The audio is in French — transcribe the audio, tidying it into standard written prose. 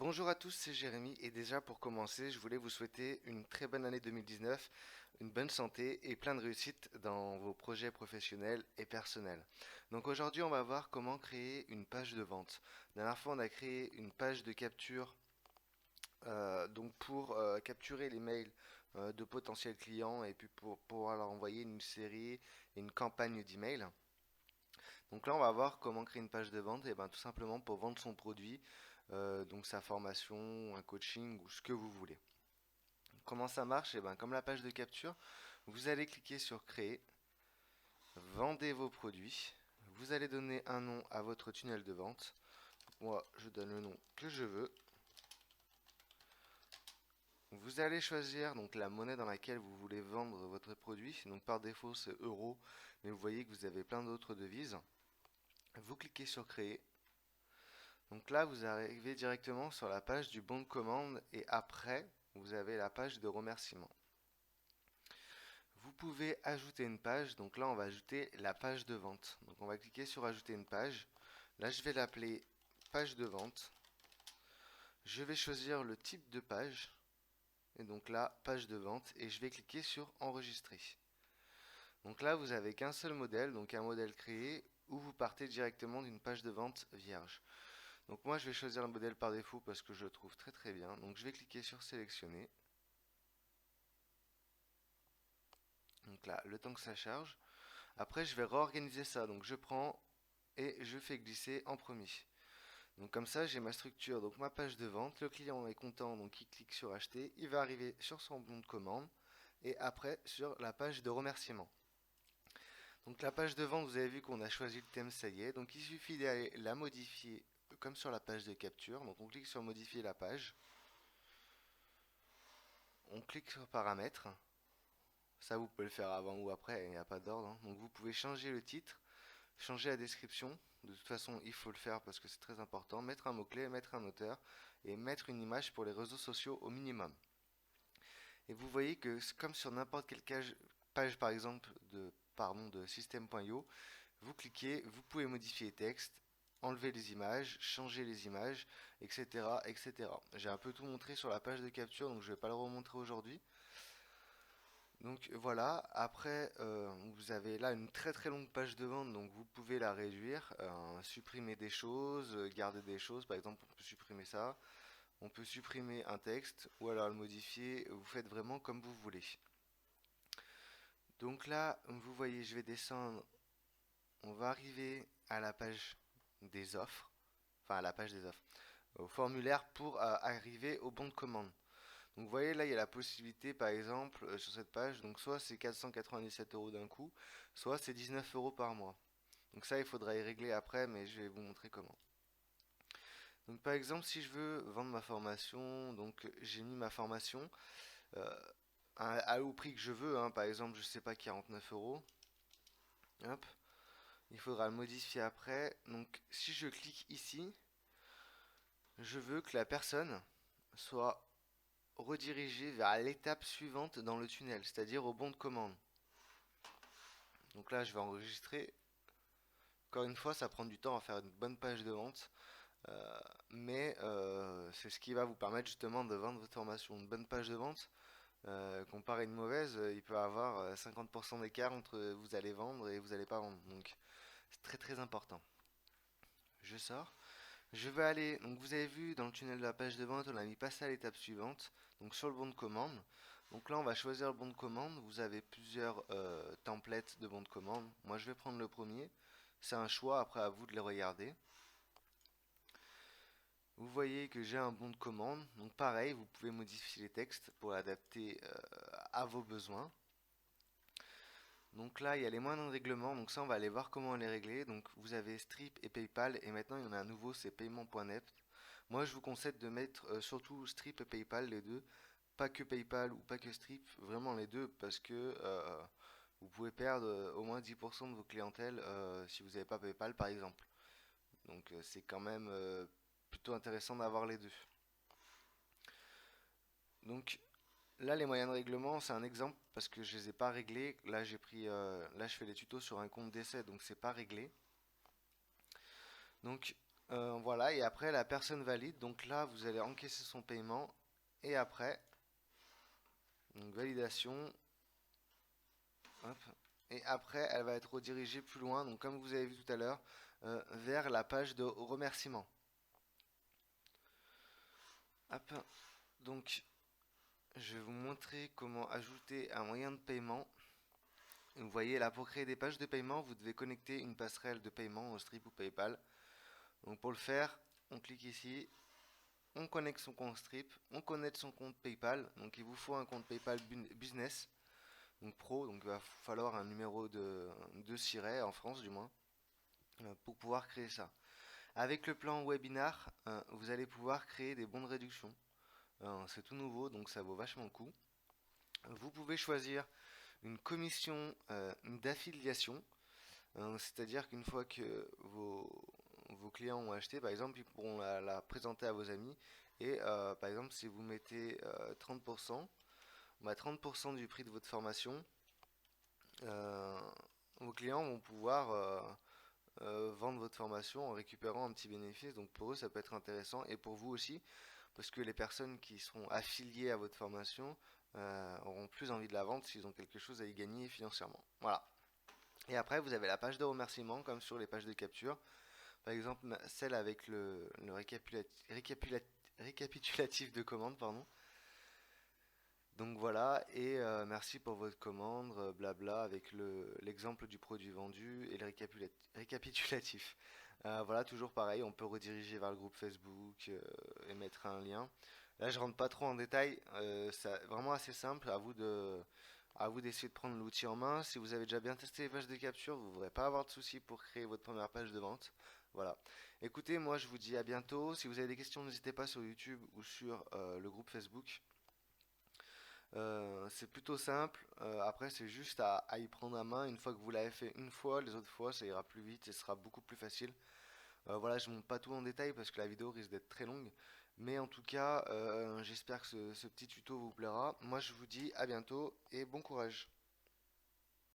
Bonjour à tous, c'est Jérémy et déjà pour commencer, je voulais vous souhaiter une très bonne année 2019, une bonne santé et plein de réussite dans vos projets professionnels et personnels. Donc aujourd'hui, on va voir comment créer une page de vente. La dernière fois, on a créé une page de capture donc pour capturer les mails de potentiels clients et puis pour pouvoir leur envoyer une série et une campagne d'emails. Donc là, on va voir comment créer une page de vente, et ben tout simplement pour vendre son produit, donc sa formation, un coaching ou ce que vous voulez. Comment ça marche? Et ben comme la page de capture, vous allez cliquer sur créer, vendez vos produits, vous allez donner un nom à votre tunnel de vente. Moi, je donne le nom que je veux. Vous allez choisir donc la monnaie dans laquelle vous voulez vendre votre produit. Donc par défaut, c'est euro, mais vous voyez que vous avez plein d'autres devises. Vous cliquez sur créer. Donc là, vous arrivez directement sur la page du bon de commande et après, vous avez la page de remerciement. Vous pouvez ajouter une page, donc là on va ajouter la page de vente. Donc on va cliquer sur ajouter une page. Là je vais l'appeler page de vente. Je vais choisir le type de page, et donc là page de vente, et je vais cliquer sur enregistrer. Donc là vous avez qu'un seul modèle, donc un modèle créé, ou vous partez directement d'une page de vente vierge. Donc moi je vais choisir le modèle par défaut parce que je le trouve très très bien. Donc je vais cliquer sur sélectionner. Donc là, le temps que ça charge. Après je vais réorganiser ça. Donc je prends et je fais glisser en premier. Donc comme ça j'ai ma structure, donc ma page de vente. Le client est content, donc il clique sur acheter. Il va arriver sur son bon de commande et après sur la page de remerciement. Donc la page de vente, vous avez vu qu'on a choisi le thème, ça y est. Donc il suffit d'aller la modifier comme sur la page de capture. Donc on clique sur modifier la page. On clique sur paramètres. Ça, vous pouvez le faire avant ou après, il n'y a pas d'ordre, hein. Donc vous pouvez changer le titre, changer la description. De toute façon, il faut le faire parce que c'est très important. Mettre un mot-clé, mettre un auteur et mettre une image pour les réseaux sociaux au minimum. Et vous voyez que comme sur n'importe quelle page, par exemple de système.io, vous cliquez, vous pouvez modifier les textes, enlever les images, changer les images, etc., etc. J'ai un peu tout montré sur la page de capture, donc je ne vais pas le remontrer aujourd'hui. Donc voilà, après vous avez là une très très longue page de vente, donc vous pouvez la réduire, supprimer des choses, garder des choses, par exemple on peut supprimer ça, on peut supprimer un texte ou alors le modifier, vous faites vraiment comme vous voulez. Donc là, vous voyez, je vais descendre, on va arriver à la page des offres, enfin à la page des offres, au formulaire pour arriver au bon de commande. Donc vous voyez là il y a la possibilité par exemple sur cette page, donc soit c'est 497 euros d'un coup, soit c'est 19 euros par mois. Donc ça il faudra y régler après mais je vais vous montrer comment. Donc par exemple si je veux vendre ma formation, donc j'ai mis ma formation euh, au prix que je veux, hein, par exemple je sais pas 49 euros. Hop, il faudra le modifier après. Donc si je clique ici, je veux que la personne soit redirigée vers l'étape suivante dans le tunnel, c'est-à-dire au bon de commande. Donc là, je vais enregistrer. Encore une fois, ça prend du temps à faire une bonne page de vente, mais c'est ce qui va vous permettre justement de vendre votre formation. Une bonne page de vente, comparé à une mauvaise, il peut y avoir 50% d'écart entre vous allez vendre et vous n'allez pas vendre. Donc c'est très très important. Je sors. Je vais aller, donc vous avez vu dans le tunnel de la page de vente, on a mis passer à l'étape suivante, donc sur le bon de commande. Donc là, on va choisir le bon de commande. Vous avez plusieurs templates de bon de commande. Moi, je vais prendre le premier. C'est un choix, après à vous de les regarder. Vous voyez que j'ai un bon de commande. Donc pareil, vous pouvez modifier les textes pour l'adapter à vos besoins. Donc là, il y a les moyens de règlement. Donc ça, on va aller voir comment les régler. Donc vous avez Strip et PayPal. Et maintenant, il y en a un nouveau, c'est paiement.net. Moi, je vous conseille de mettre surtout Strip et PayPal, les deux. Pas que PayPal ou pas que Strip, vraiment les deux, parce que vous pouvez perdre au moins 10% de vos clientèles si vous n'avez pas PayPal, par exemple. Donc c'est quand même plutôt intéressant d'avoir les deux. Donc là, les moyens de règlement, c'est un exemple parce que je les ai pas réglés. Là, là, je fais les tutos sur un compte d'essai, donc c'est pas réglé. Donc Voilà, et après la personne valide, donc là vous allez encaisser son paiement, et après, donc validation, hop, et après elle va être redirigée plus loin, donc comme vous avez vu tout à l'heure, vers la page de remerciement. Hop, donc je vais vous montrer comment ajouter un moyen de paiement. Vous voyez là, pour créer des pages de paiement, vous devez connecter une passerelle de paiement au Stripe ou PayPal. Donc pour le faire, on clique ici, on connecte son compte Strip, on connecte son compte PayPal. Donc il vous faut un compte PayPal Business, donc Pro, donc il va falloir un numéro de siret en France du moins, pour pouvoir créer ça. Avec le plan webinar, vous allez pouvoir créer des bons de réduction. C'est tout nouveau, donc ça vaut vachement le coup. Vous pouvez choisir une commission d'affiliation, c'est-à-dire qu'une fois que vos clients ont acheté, par exemple, ils pourront la présenter à vos amis. Et par exemple, si vous mettez 30%, bah 30% du prix de votre formation, euh, vos clients vont pouvoir vendre votre formation en récupérant un petit bénéfice. Donc pour eux, ça peut être intéressant et pour vous aussi, parce que les personnes qui seront affiliées à votre formation auront plus envie de la vendre s'ils ont quelque chose à y gagner financièrement. Voilà. Et après, vous avez la page de remerciement, comme sur les pages de capture. Par exemple, celle avec le récapitulatif de commande, pardon. Donc voilà, et merci pour votre commande, blabla, avec l'exemple du produit vendu et le récapitulatif. Voilà, toujours pareil, on peut rediriger vers le groupe Facebook et mettre un lien. Là, je rentre pas trop en détail, c'est vraiment assez simple, à vous d'essayer de prendre l'outil en main. Si vous avez déjà bien testé les pages de capture, vous ne devrez pas avoir de soucis pour créer votre première page de vente. Voilà. Écoutez, moi je vous dis à bientôt. Si vous avez des questions, n'hésitez pas sur YouTube ou sur le groupe Facebook. C'est plutôt simple. Après, c'est juste à y prendre la main. Une fois que vous l'avez fait une fois, les autres fois, ça ira plus vite et ce sera beaucoup plus facile. Voilà, je ne montre pas tout en détail parce que la vidéo risque d'être très longue. Mais en tout cas, j'espère que ce petit tuto vous plaira. Moi, je vous dis à bientôt et bon courage.